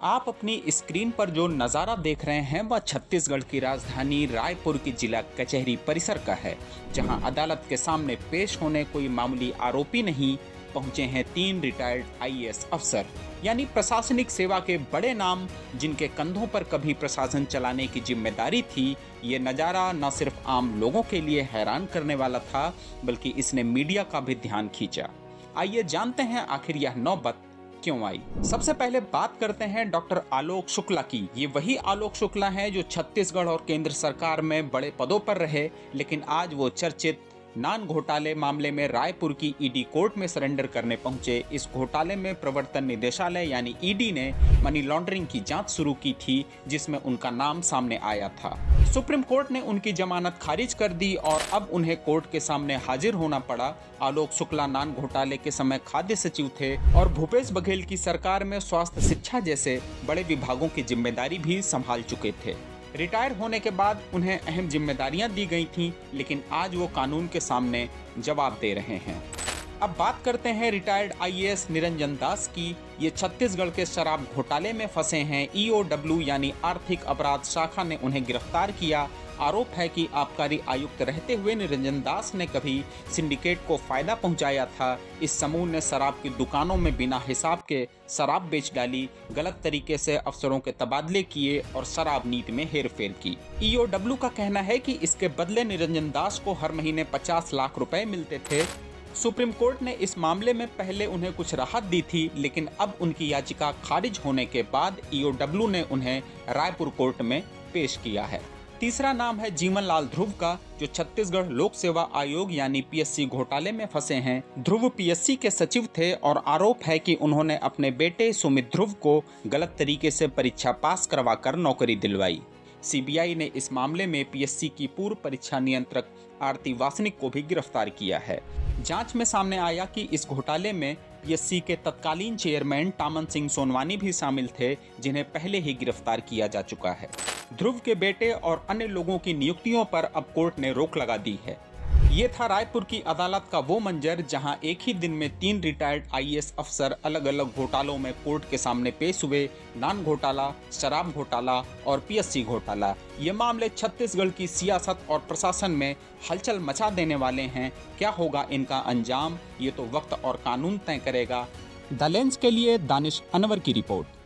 आप अपनी स्क्रीन पर जो नज़ारा देख रहे हैं वह छत्तीसगढ़ की राजधानी रायपुर की जिला कचहरी परिसर का है, जहां अदालत के सामने पेश होने कोई मामूली आरोपी नहीं, पहुंचे हैं 3 रिटायर्ड आईएएस अफसर, यानी प्रशासनिक सेवा के बड़े नाम, जिनके कंधों पर कभी प्रशासन चलाने की जिम्मेदारी थी। ये नज़ारा न सिर्फ आम लोगों के लिए हैरान करने वाला था, बल्कि इसने मीडिया का भी ध्यान खींचा। आइए जानते हैं आखिर यह नौबत क्यों आई। सबसे पहले बात करते हैं डॉक्टर आलोक शुक्ला की। ये वही आलोक शुक्ला हैं जो छत्तीसगढ़ और केंद्र सरकार में बड़े पदों पर रहे, लेकिन आज वो चर्चित नान घोटाले मामले में रायपुर की ईडी कोर्ट में सरेंडर करने पहुंचे। इस घोटाले में प्रवर्तन निदेशालय यानी ईडी ने मनी लॉन्ड्रिंग की जांच शुरू की थी, जिसमें उनका नाम सामने आया था। सुप्रीम कोर्ट ने उनकी जमानत खारिज कर दी और अब उन्हें कोर्ट के सामने हाजिर होना पड़ा। आलोक शुक्ला नान घोटाले के समय खाद्य सचिव थे और भूपेश बघेल की सरकार में स्वास्थ्य, शिक्षा जैसे बड़े विभागों की जिम्मेदारी भी संभाल चुके थे। रिटायर होने के बाद उन्हें अहम जिम्मेदारियां दी गई थीं, लेकिन आज वो कानून के सामने जवाब दे रहे हैं। अब बात करते हैं रिटायर्ड आईएएस निरंजन दास की। ये छत्तीसगढ़ के शराब घोटाले में फंसे हैं। ईओडब्ल्यू यानी आर्थिक अपराध शाखा ने उन्हें गिरफ्तार किया। आरोप है कि आबकारी आयुक्त रहते हुए निरंजन दास ने कभी सिंडिकेट को फायदा पहुंचाया था। इस समूह ने शराब की दुकानों में बिना हिसाब के शराब बेच डाली, गलत तरीके से अफसरों के तबादले किए और शराब नीति में हेरफेर की। ईओडब्ल्यू का कहना है कि इसके बदले निरंजन दास को हर महीने 50 लाख रुपए मिलते थे। सुप्रीम कोर्ट ने इस मामले में पहले उन्हें कुछ राहत दी थी, लेकिन अब उनकी याचिका खारिज होने के बाद ईओडब्ल्यू ने उन्हें रायपुर कोर्ट में पेश किया है। तीसरा नाम है जीवन लाल ध्रुव का, जो छत्तीसगढ़ लोक सेवा आयोग यानी पीएससी घोटाले में फंसे हैं। ध्रुव पीएससी के सचिव थे और आरोप है कि उन्होंने अपने बेटे सुमित ध्रुव को गलत तरीके से परीक्षा पास करवाकर नौकरी दिलवाई। सीबीआई ने इस मामले में पीएससी की पूर्व परीक्षा नियंत्रक आरती वासनिक को भी गिरफ्तार किया है। जांच में सामने आया कि इस घोटाले में पीएससी के तत्कालीन चेयरमैन टामन सिंह सोनवानी भी शामिल थे, जिन्हें पहले ही गिरफ्तार किया जा चुका है। ध्रुव के बेटे और अन्य लोगों की नियुक्तियों पर अब कोर्ट ने रोक लगा दी है। ये था रायपुर की अदालत का वो मंजर, जहां एक ही दिन में 3 रिटायर्ड आईएएस अफसर अलग अलग घोटालों में कोर्ट के सामने पेश हुए। नान घोटाला, शराब घोटाला और पीएससी घोटाला। ये मामले छत्तीसगढ़ की सियासत और प्रशासन में हलचल मचा देने वाले हैं। क्या होगा इनका अंजाम, ये तो वक्त और कानून तय करेगा। द लेंस के लिए दानिश अनवर की रिपोर्ट।